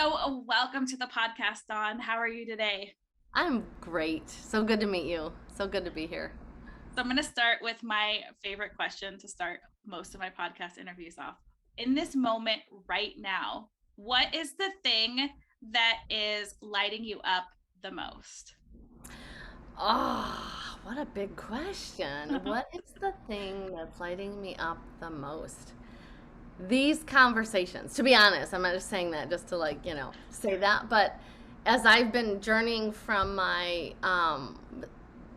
Welcome to the podcast, Dawn. How are you today? I'm great. So good to meet you. So good to be here. So, I'm going to start with my favorite question to start most of my podcast interviews off. In this moment right now, what is the thing that is lighting you up the most? Oh, what a big question. What is the thing that's lighting me up the most? These conversations, to be honest, I'm not just saying that just to say that, but as I've been journeying from my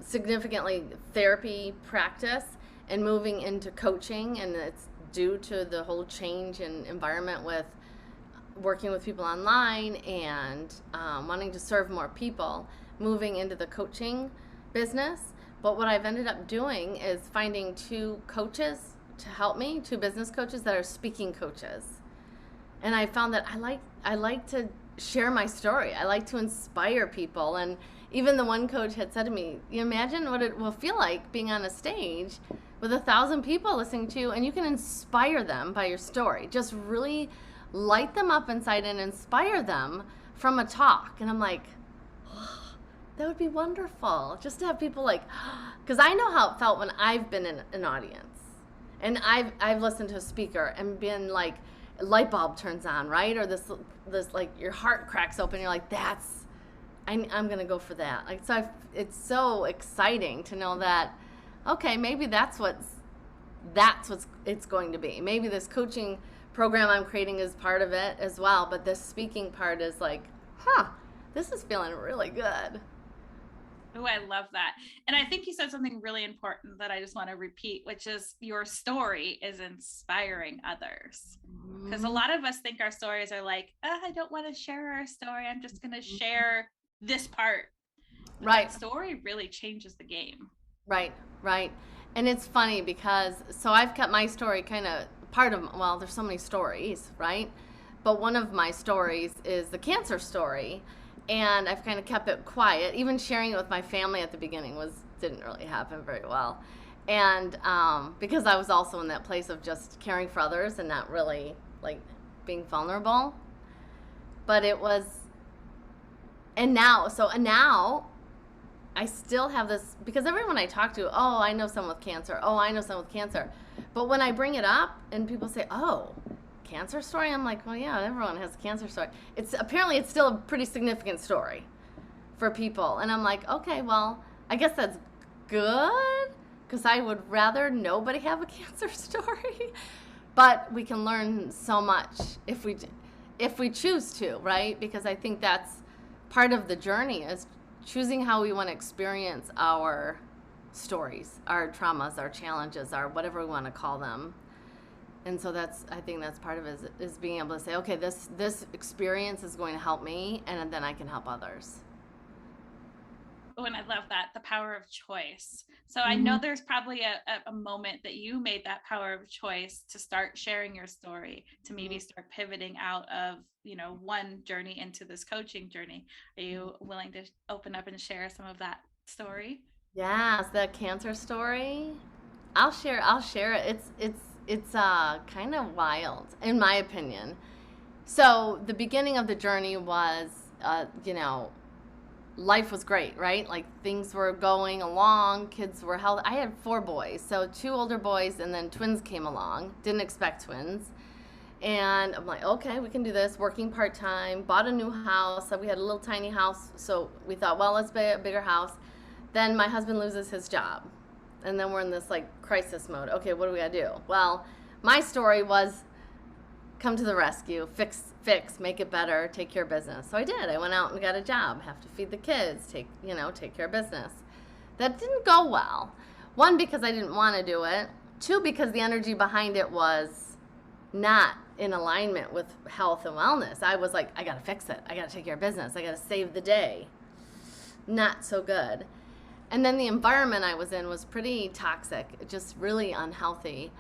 significantly therapy practice and moving into coaching, and it's due to the whole change in environment with working with people online and wanting to serve more people, moving into the coaching business. But what I've ended up doing is finding two coaches to help me, two business coaches that are speaking coaches. And I found that I like to share my story. I like to inspire people. And even the one coach had said to me, you imagine what it will feel like being on a stage with 1,000 people listening to you, and you can inspire them by your story. Just really light them up inside and inspire them from a talk. And I'm like, oh, that would be wonderful. Just to have people because I know how it felt when I've been in an audience. And I've listened to a speaker and been like, a light bulb turns on, right? Or this like your heart cracks open. You're like, I'm gonna go for that. It's so exciting to know that, okay, maybe that's what it's going to be. Maybe this coaching program I'm creating is part of it as well, but this speaking part is like, this is feeling really good. Oh, I love that. And I think you said something really important that I just want to repeat, which is your story is inspiring others. Because a lot of us think our stories are like, I don't want to share our story. I'm just going to share this part. But Right. that story really changes the game. Right, right. And it's funny because I've kept my story kind of well, there's so many stories, right? But one of my stories is the cancer story, and I've kind of kept it quiet. Even sharing it with my family at the beginning didn't really happen very well. And because I was also in that place of just caring for others and not really like being vulnerable. But it was, and now I still have this, because everyone I talk to, oh, I know someone with cancer. Oh, I know someone with cancer. But when I bring it up and people say, oh, cancer story, I'm like, well, yeah, everyone has a cancer story. It's still a pretty significant story for people. And I'm like, okay, well, I guess that's good, because I would rather nobody have a cancer story. But we can learn so much if we choose to, right? Because I think that's part of the journey, is choosing how we want to experience our stories, our traumas, our challenges, our whatever we want to call them. And so I think that's part of it, is being able to say, okay, this experience is going to help me, and then I can help others. Oh, and I love that, the power of choice. So I Mm-hmm. know there's probably a moment that you made that power of choice to start sharing your story, to maybe start pivoting out of, one journey into this coaching journey. Are you willing to open up and share some of that story? Yeah, so that cancer story, I'll share it. It's kind of wild in my opinion. So the beginning of the journey was, life was great, right? Like things were going along, kids were healthy. I had 4 boys, so 2 older boys, and then twins came along. Didn't expect twins. And I'm like, okay, we can do this. Working part time, bought a new house. So we had a little tiny house, so we thought, well, let's buy a bigger house. Then my husband loses his job, and then we're in this like crisis mode. Okay, what do we gotta do? Well, my story was come to the rescue, fix, make it better, take care of business. So I did. I went out and got a job, have to feed the kids, take care of business. That didn't go well. One, because I didn't want to do it. 2, because the energy behind it was not in alignment with health and wellness. I was like, I got to fix it. I got to take care of business. I got to save the day. Not so good. And then the environment I was in was pretty toxic, just really unhealthy.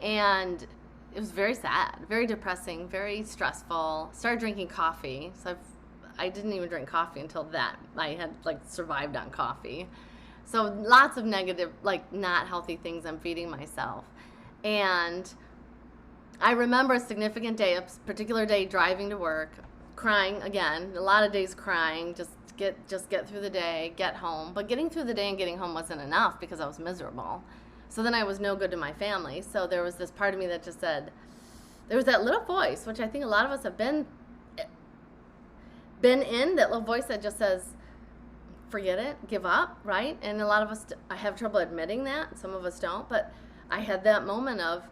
And it was very sad, very depressing, very stressful. Started drinking coffee. I didn't even drink coffee until that. I had like survived on coffee. So lots of negative, like not healthy things I'm feeding myself. And I remember a significant day, a particular day driving to work, crying again, a lot of days crying, just get through the day, get home. But getting through the day and getting home wasn't enough because I was miserable. So then I was no good to my family. So there was this part of me that just said, there was that little voice, which I think a lot of us have been in, that little voice that just says, forget it, give up, right? And a lot of us, I have trouble admitting that. Some of us don't. But I had that moment of,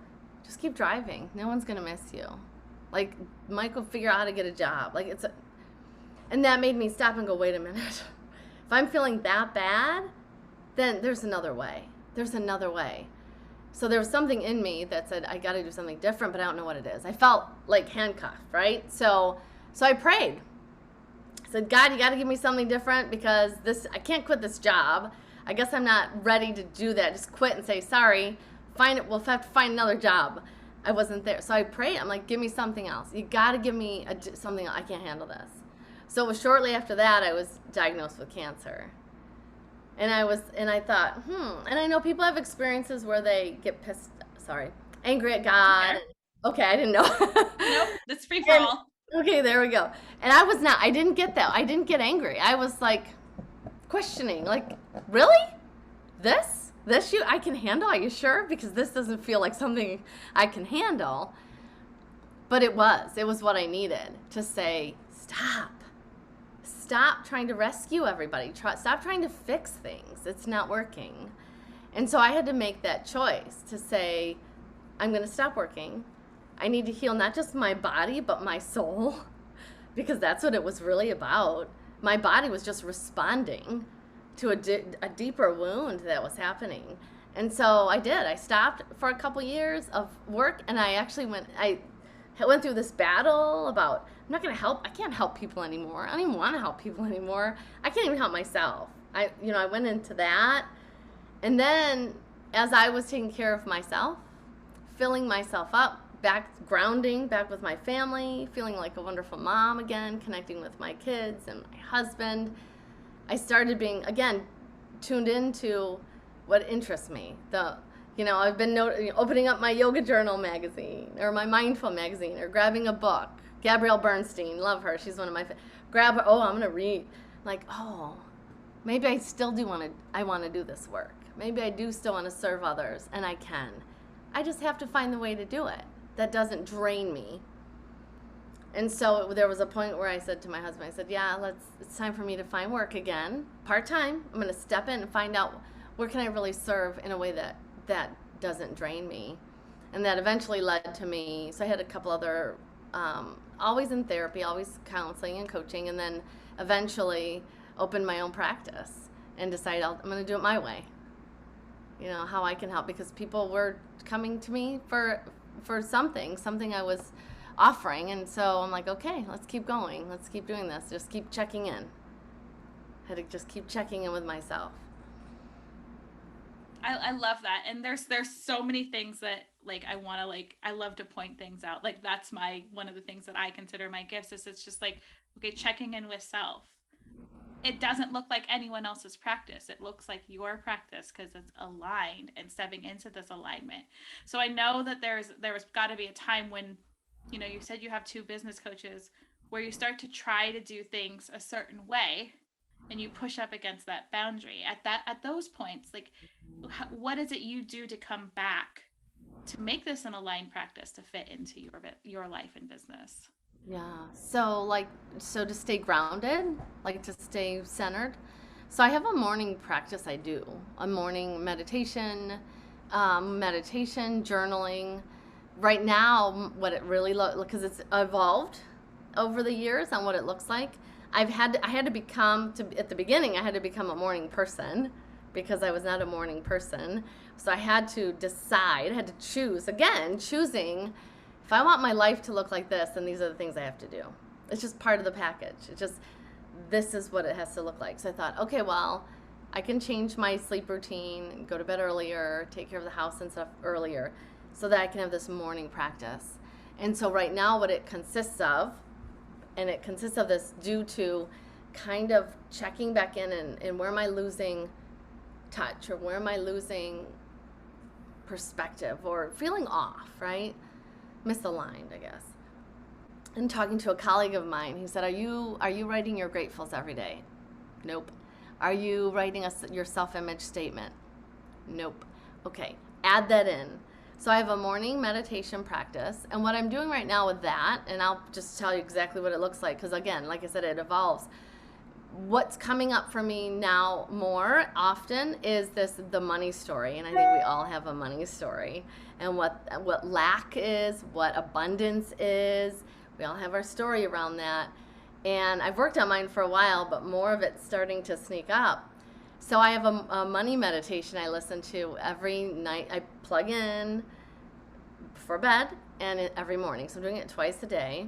just keep driving. No one's going to miss you. Like, Mike will figure out how to get a job. Like, and that made me stop and go, wait a minute. If I'm feeling that bad, then there's another way. There's another way. So there was something in me that said, I got to do something different, but I don't know what it is. I felt like handcuffed, right? So I prayed. I said, God, you got to give me something different because I can't quit this job. I guess I'm not ready to do that. Just quit and say, sorry, we'll have to find another job. I wasn't there. So I prayed. I'm like, give me something else. You got to give me something. I can't handle this. So it was shortly after that I was diagnosed with cancer. And I thought, and I know people have experiences where they get angry at God. Okay, I didn't know. Nope, that's free for all. Okay, there we go. And I didn't get that. I didn't get angry. I was like questioning, like, really? This I can handle? Are you sure? Because this doesn't feel like something I can handle. But it was what I needed to say, stop trying to rescue everybody. Stop trying to fix things. It's not working. And so I had to make that choice to say, I'm going to stop working. I need to heal not just my body, but my soul, because that's what it was really about. My body was just responding to a deeper wound that was happening. And so I did. I stopped for a couple years of work, and I went through this battle about, I'm not going to help. I can't help people anymore. I don't even want to help people anymore. I can't even help myself. I went into that. And then as I was taking care of myself, filling myself up, grounding back with my family, feeling like a wonderful mom again, connecting with my kids and my husband, I started being, again, tuned into what interests me. I've been opening up my yoga journal magazine or my mindful magazine or grabbing a book. Gabrielle Bernstein, love her. She's one of my grab her. Oh, I'm going to read. Like, oh, maybe I still I want to do this work. Maybe I do still want to serve others, and I can. I just have to find the way to do it that doesn't drain me. And so there was a point where I said to my husband, I said, yeah, it's time for me to find work again, part-time. I'm going to step in and find out where can I really serve in a way that doesn't drain me. And that eventually led to me, so I had a couple other, always in therapy, always counseling and coaching, and then eventually opened my own practice and decided I'm going to do it my way. How I can help, because people were coming to me for something I was offering. And so I'm like, okay, let's keep going. Let's keep doing this. Just keep checking in. I had to just keep checking in with myself. I love that. And there's so many things that I love to point things out. Like, that's one of the things that I consider my gifts is it's just like, okay, checking in with self. It doesn't look like anyone else's practice. It looks like your practice because it's aligned and stepping into this alignment. So I know that there was got to be a time when, you said you have 2 business coaches where you start to try to do things a certain way and you push up against that boundary. At those points, like, what is it you do to come back to make this an aligned practice to fit into your life and business? Yeah. So to stay grounded, like to stay centered. So I have a morning practice I do, a morning meditation, journaling. Right now, what it really because it's evolved over the years on what it looks like. I had to become, at the beginning, I had to become a morning person because I was not a morning person. So I had to decide, I had to choose, again, choosing, if I want my life to look like this, then these are the things I have to do. It's just part of the package. This is what it has to look like. So I thought, okay, well, I can change my sleep routine, go to bed earlier, take care of the house and stuff earlier, so that I can have this morning practice. And so right now what it consists of, and it consists of this due to kind of checking back in and where am I losing touch, or where am I losing perspective, or feeling off, right? Misaligned, I guess. and talking to a colleague of mine. He said, are you writing your gratefuls every day? Nope. Are you writing your self-image statement? Nope. Okay, add that in. So I have a morning meditation practice, and what I'm doing right now with that, and I'll just tell you exactly what it looks like, because again, like I said, it evolves. What's coming up for me now more often is the money story, and I think we all have a money story, and what lack is, what abundance is. We all have our story around that, and I've worked on mine for a while, but more of it's starting to sneak up. So I have a money meditation I listen to every night. I plug in before bed and every morning. So I'm doing it twice a day.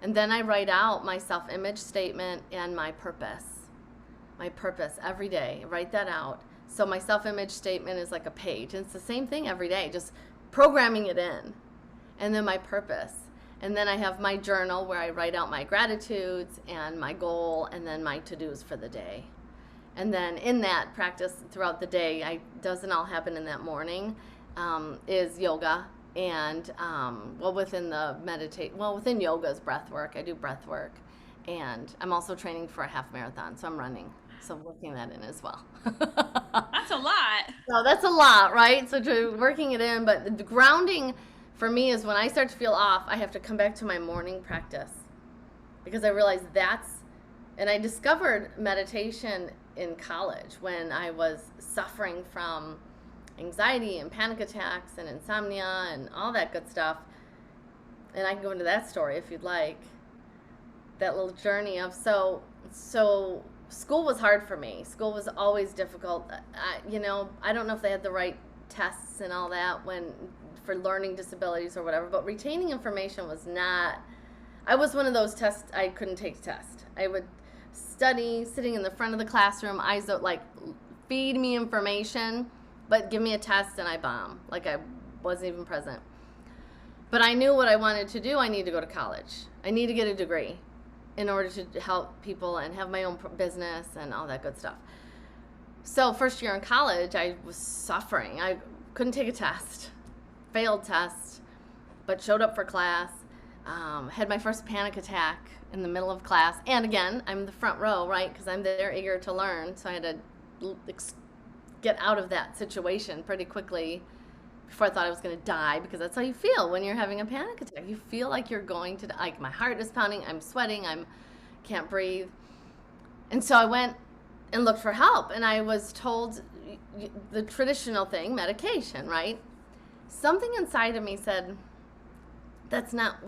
And then I write out my self-image statement and my purpose. My purpose every day. I write that out. So my self-image statement is like a page. And it's the same thing every day, just programming it in. And then my purpose. And then I have my journal where I write out my gratitudes and my goal and then my to-dos for the day. And then in that practice throughout the day, doesn't all happen in that morning, is yoga. And within yoga is breath work. I do breath work. And I'm also training for a half marathon, so I'm running. So working that in as well. That's a lot. So that's a lot, right? So working it in, but the grounding for me is when I start to feel off, I have to come back to my morning practice. Because I realize and I discovered meditation in college when I was suffering from anxiety and panic attacks and insomnia and all that good stuff. And I can go into that story if you'd like. That little journey of so school was hard for me. School was always difficult. I don't know if they had the right tests and all that for learning disabilities or whatever, but retaining information was not. I was one of those tests I couldn't take test. I would study sitting in the front of the classroom, eyes out, like feed me information, but give me a test and I bomb, like I wasn't even present. But I knew what I wanted to do. I need to go to college. I need to get a degree in order to help people and have my own business and all that good stuff. So first year in college, I was suffering. I couldn't take a test, failed test, but showed up for class, had my first panic attack in the middle of class. And again, I'm the front row, right? Because I'm there eager to learn. So I had to get out of that situation pretty quickly before I thought I was going to die, because that's how you feel when you're having a panic attack. You feel like you're going to die. Like my heart is pounding, I'm sweating, can't breathe. And so I went and looked for help, and I was told the traditional thing, medication, right? Something inside of me said, that's not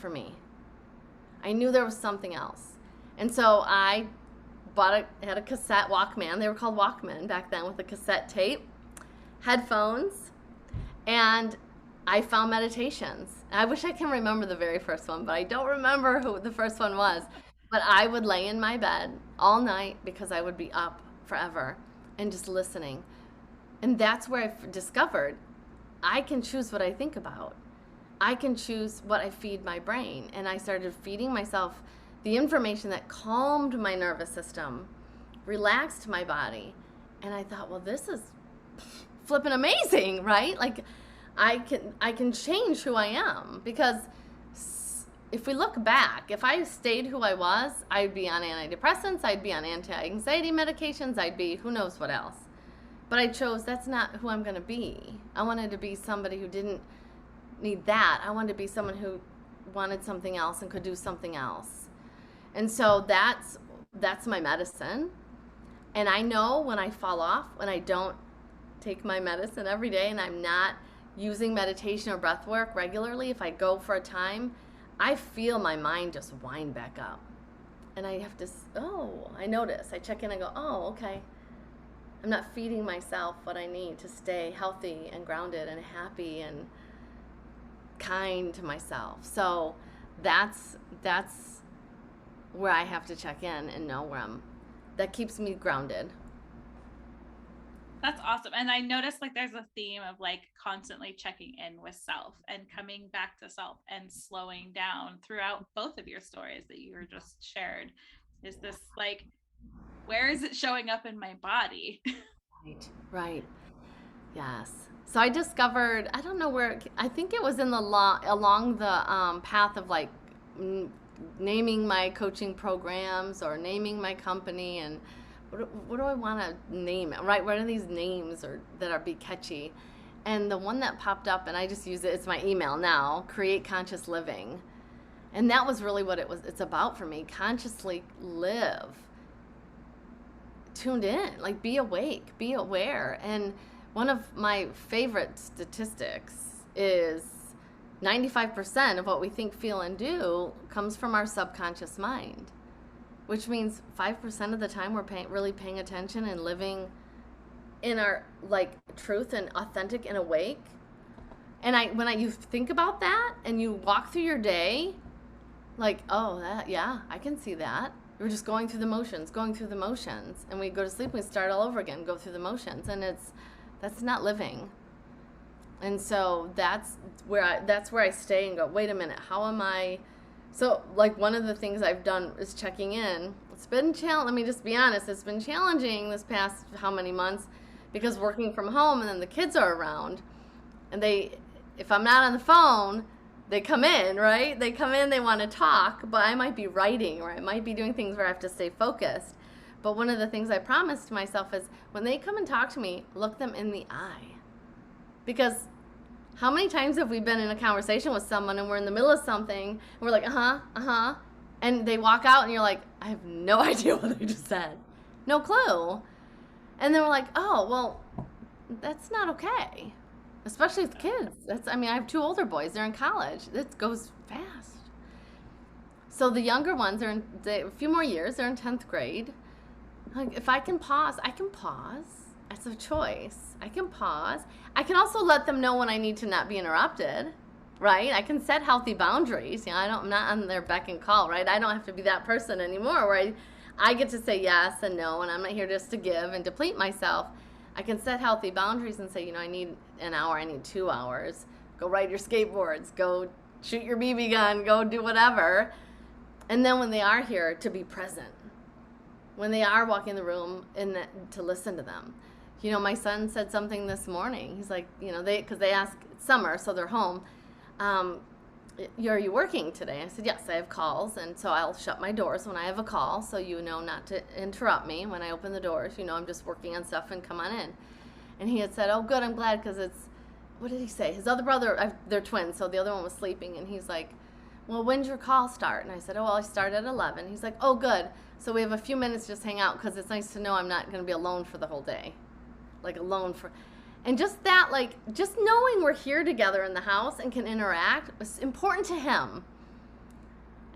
for me. I knew there was something else. And so I had a cassette Walkman. They were called Walkman back then, with a cassette tape, headphones, and I found meditations. I wish I can remember the very first one, but I don't remember who the first one was. But I would lay in my bed all night because I would be up forever and just listening. And that's where I discovered I can choose what I think about. I can choose what I feed my brain. And I started feeding myself the information that calmed my nervous system, relaxed my body. And I thought, well, this is flipping amazing, right? Like I can change who I am, because if we look back, if I stayed who I was, I'd be on antidepressants, I'd be on anti-anxiety medications, I'd be who knows what else. But I chose that's not who I'm going to be. I wanted to be somebody who didn't need that. I wanted to be someone who wanted something else and could do something else. And so that's my medicine. And I know when I fall off, when I don't take my medicine every day and I'm not using meditation or breath work regularly, if I go for a time, I feel my mind just wind back up. And I have to, I notice. I check in and go, okay. I'm not feeding myself what I need to stay healthy and grounded and happy and kind to myself. So that's where I have to check in and know where that keeps me grounded. That's awesome. And I noticed like there's a theme of like constantly checking in with self and coming back to self and slowing down throughout both of your stories that you were just shared. Is this like, where is it showing up in my body? Right. Yes. So I discovered, I don't know where, I think it was in along the path of like naming my coaching programs or naming my company, and what do I want to name it, right? What are these names that are be catchy? And the one that popped up, and I just use it, it's my email now, Create Conscious Living. And that was really what it's about for me. Consciously live. Tuned in, like be awake, be aware. And one of my favorite statistics is 95% of what we think, feel, and do comes from our subconscious mind, which means 5% of the time we're really paying attention and living in our like truth and authentic and awake. And you think about that and you walk through your day, like, oh, yeah, I can see that. We're just going through the motions, and we go to sleep and we start all over again, go through the motions, and that's not living. And so that's where I stay and go, wait a minute, how am I? So like one of the things I've done is checking in. It's been let me just be honest, it's been challenging this past how many months, because working from home and then the kids are around, and if I'm not on the phone, they come in, right? They come in, they want to talk, but I might be writing or I might be doing things where I have to stay focused. But one of the things I promised myself is when they come and talk to me, look them in the eye. Because how many times have we been in a conversation with someone and we're in the middle of something and we're like, and they walk out and you're like, I have no idea what they just said. No clue. And then we're like, oh, well, that's not okay. Especially with kids. I have 2 older boys. They're in college. It goes fast. So the younger ones are a few more years. They're in 10th grade. Like, if I can pause, I can pause. It's a choice. I can pause. I can also let them know when I need to not be interrupted, right? I can set healthy boundaries. I'm not on their beck and call, right? I don't have to be that person anymore where I get to say yes and no, and I'm not here just to give and deplete myself. I can set healthy boundaries and say, I need an hour, I need 2 hours. Go ride your skateboards, go shoot your BB gun, go do whatever. And then when they are here, to be present. When they are walking the room, to listen to them. My son said something this morning. He's like, because they ask, it's summer, so they're home. Are you working today? I said, yes, I have calls, and so I'll shut my doors when I have a call, so not to interrupt me. When I open the doors, I'm just working on stuff, and come on in. And he had said, oh, good, I'm glad, because what did he say? His other brother, they're twins, so the other one was sleeping, and he's like, well, when's your call start? And I said, oh, well, I start at 11. He's like, oh, good, so we have a few minutes to just hang out, because it's nice to know I'm not going to be alone for the whole day. And just that, just knowing we're here together in the house and can interact was important to him.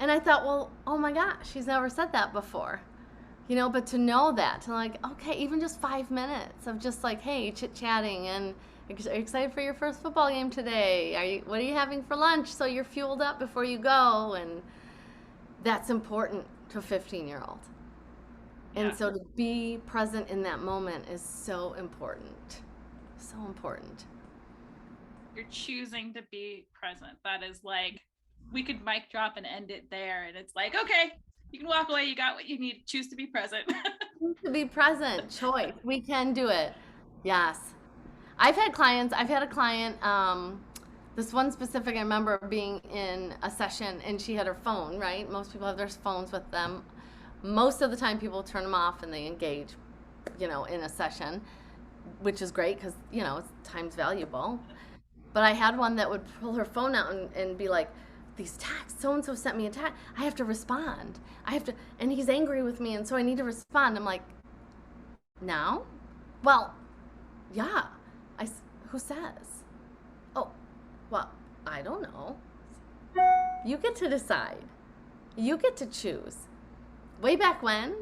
And I thought, well, oh my gosh, he's never said that before. But to know that, to okay, even just 5 minutes of just hey, chit-chatting, and are you excited for your first football game today? What are you having for lunch so you're fueled up before you go? And that's important to a 15-year-old. And Yeah. so to be present in that moment is so important. So important. You're choosing to be present. That is we could mic drop and end it there. And it's okay, you can walk away. You got what you need. Choose to be present. To be present, choice. We can do it. Yes. I've had a client, this one specific, I remember being in a session and she had her phone, right? Most people have their phones with them. Most of the time people turn them off and they engage, in a session, which is great because, time's valuable. But I had one that would pull her phone out and be like, these texts, so-and-so sent me a text. I have to respond. And he's angry with me, and so I need to respond. I'm like, now? Well, yeah. Who says? Oh, well, I don't know. You get to decide. You get to choose. Way back when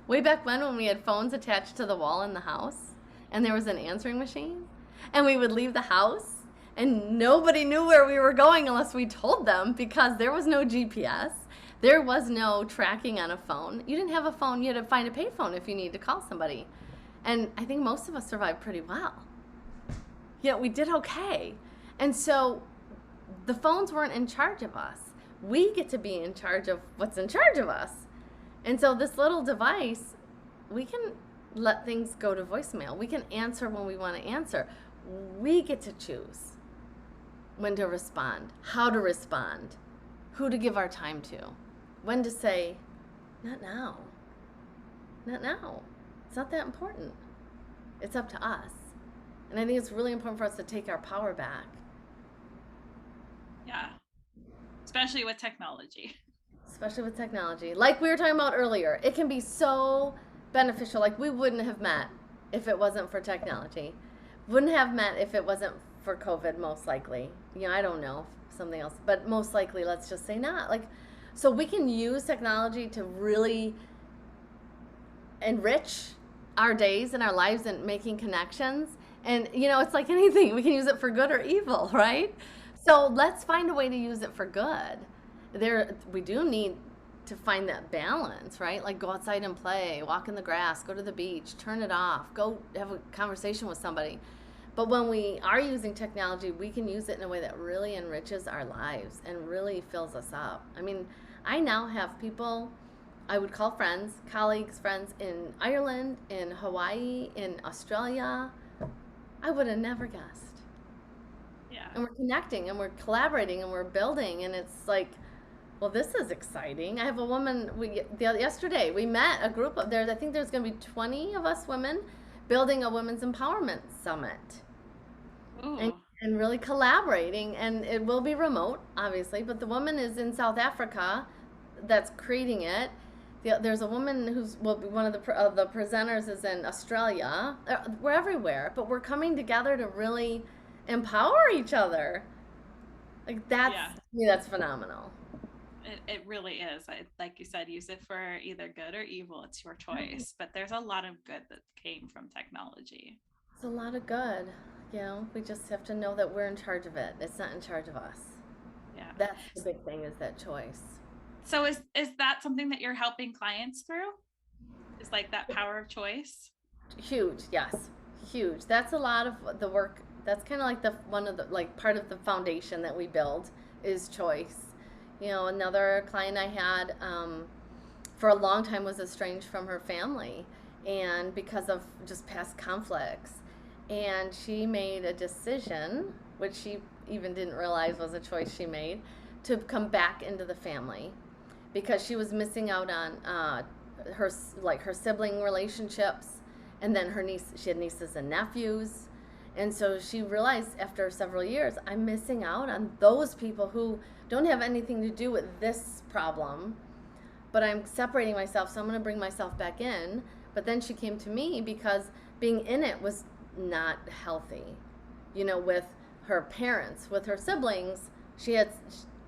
we had phones attached to the wall in the house, and there was an answering machine, and we would leave the house, and nobody knew where we were going unless we told them, because there was no GPS. There was no tracking on a phone. You didn't have a phone. You had to find a payphone if you needed to call somebody. And I think most of us survived pretty well. We did okay. And so the phones weren't in charge of us. We get to be in charge of what's in charge of us. And so this little device, we can let things go to voicemail. We can answer when we want to answer. We get to choose when to respond, how to respond, who to give our time to, when to say, not now, not now. It's not that important. It's up to us. And I think it's really important for us to take our power back. Yeah. Especially with technology. Especially with technology. Like we were talking about earlier, it can be so beneficial. Like we wouldn't have met if it wasn't for technology. Wouldn't have met if it wasn't for COVID, most likely. I don't know, something else. But most likely, let's just say not. Like, so we can use technology to really enrich our days and our lives and making connections. And, it's like anything. We can use it for good or evil, right? So let's find a way to use it for good. We do need to find that balance, right? Like go outside and play, walk in the grass, go to the beach, turn it off, go have a conversation with somebody. But when we are using technology, we can use it in a way that really enriches our lives and really fills us up. I mean, I now have people I would call friends, colleagues, friends in Ireland, in Hawaii, in Australia. I would have never guessed. Yeah. And we're connecting and we're collaborating and we're building, and it's like, well, this is exciting. I have a woman, yesterday we met a group of, I think there's going to be 20 of us women building a women's empowerment summit. Ooh. And really collaborating, and it will be remote, obviously, but the woman is in South Africa that's creating it. There's a woman who's will be one of the presenters is in Australia. We're everywhere, but we're coming together to really empower each other. Like that's, to me, that's phenomenal. It really is. Like you said, use it for either good or evil. It's your choice. But there's a lot of good that came from technology. It's a lot of good. We just have to know that we're in charge of it. It's not in charge of us. Yeah. That's the big thing, is that choice. So is that something that you're helping clients through? Is like that power of choice? Huge, yes. Huge. That's a lot of the work. That's kind of like part of the foundation that we build is choice. Another client I had for a long time was estranged from her family, and because of just past conflicts. And she made a decision, which she even didn't realize was a choice she made, to come back into the family because she was missing out on her sibling relationships, and then she had nieces and nephews. And so she realized after several years, I'm missing out on those people who don't have anything to do with this problem, but I'm separating myself, so I'm going to bring myself back in. But then she came to me because being in it was not healthy. With her parents, with her siblings, it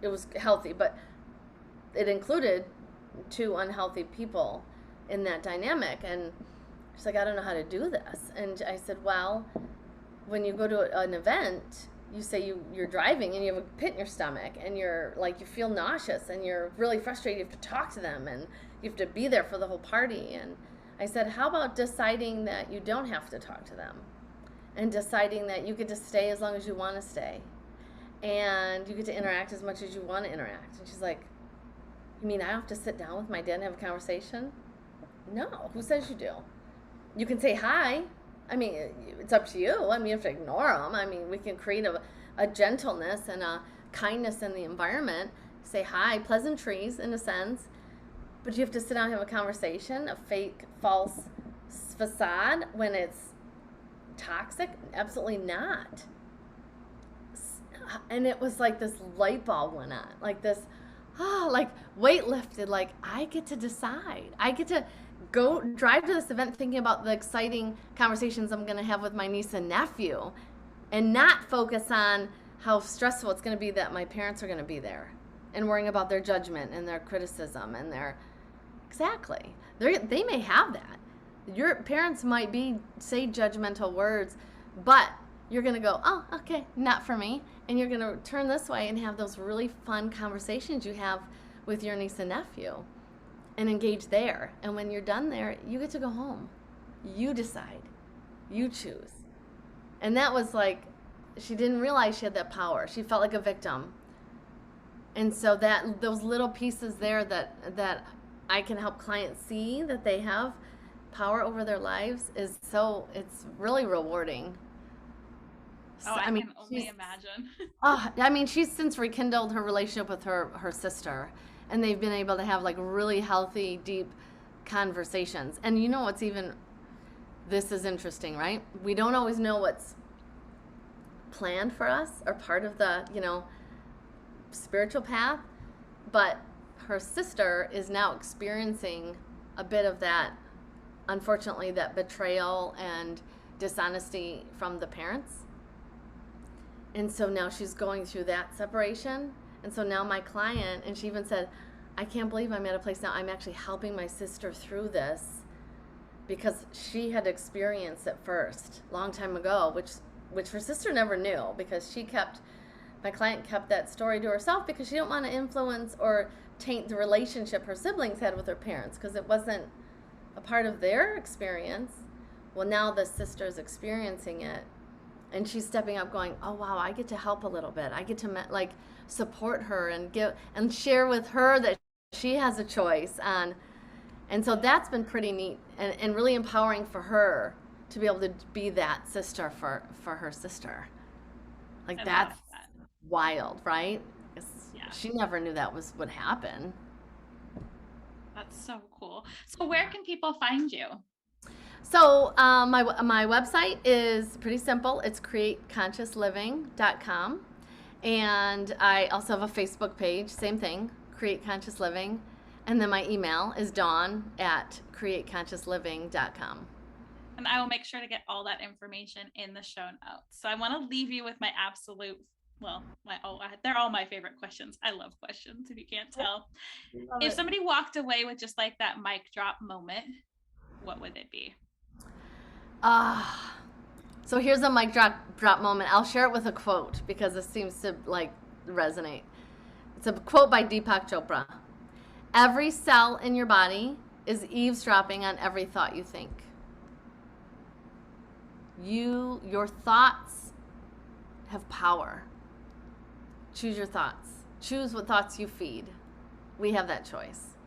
was healthy, but it included 2 unhealthy people in that dynamic. And she's like, I don't know how to do this. And I said, well, when you go to an event, you say you're driving and you have a pit in your stomach and you're like, you feel nauseous and you're really frustrated. You have to talk to them and you have to be there for the whole party. And I said, how about deciding that you don't have to talk to them and deciding that you get to stay as long as you want to stay and you get to interact as much as you want to interact? And she's like, you mean I have to sit down with my dad and have a conversation? No, who says you do? You can say hi. I mean, it's up to you. I mean, you have to ignore them. I mean, we can create a gentleness and a kindness in the environment. Say hi, pleasantries in a sense. But you have to sit down and have a conversation, a fake, false facade when it's toxic? Absolutely not. And it was like this light bulb went on. Like this, like weight lifted. Like, I get to decide. I get to go drive to this event thinking about the exciting conversations I'm going to have with my niece and nephew and not focus on how stressful it's going to be that my parents are going to be there and worrying about their judgment and their criticism and exactly. They may have that. Your parents might say judgmental words, but you're going to go, oh, okay, not for me. And you're going to turn this way and have those really fun conversations you have with your niece and nephew. And engage there. And when you're done there, you get to go home. You decide. You choose. And that was like, she didn't realize she had that power. She felt like a victim. And so those little pieces there that I can help clients see that they have power over their lives it's really rewarding. Oh, I I mean, can only imagine. I mean, she's since rekindled her relationship with her sister, and they've been able to have like really healthy, deep conversations. And you know what's even, this is interesting, right? We don't always know what's planned for us or part of the, spiritual path, but her sister is now experiencing a bit of that, unfortunately, that betrayal and dishonesty from the parents. And so now she's going through that separation. And so now my client, and she even said, I can't believe I'm at a place now, I'm actually helping my sister through this, because she had experienced it first, long time ago, which her sister never knew, because my client kept that story to herself because she didn't want to influence or taint the relationship her siblings had with her parents, because it wasn't a part of their experience. Well, now the sister's experiencing it, and she's stepping up going, oh wow, I get to help a little bit. I get to support her and give and share with her that she has a choice on. And so that's been pretty neat and really empowering for her to be able to be that sister for her sister. Like, that's wild, right? Yeah. She never knew that would happen. That's so cool. So where can people find you? So my website is pretty simple. It's createconsciousliving.com. And I also have a Facebook page, same thing, Create Conscious Living. And then my email is dawn@createconsciousliving.com. And I will make sure to get all that information in the show notes. So I want to leave you with my absolute, they're all my favorite questions. I love questions, if you can't tell. If somebody walked away with just like that mic drop moment, what would it be? So here's a mic drop moment. I'll share it with a quote because it seems to resonate. It's a quote by Deepak Chopra. Every cell in your body is eavesdropping on every thought you think. Your thoughts have power. Choose your thoughts. Choose what thoughts you feed. We have that choice.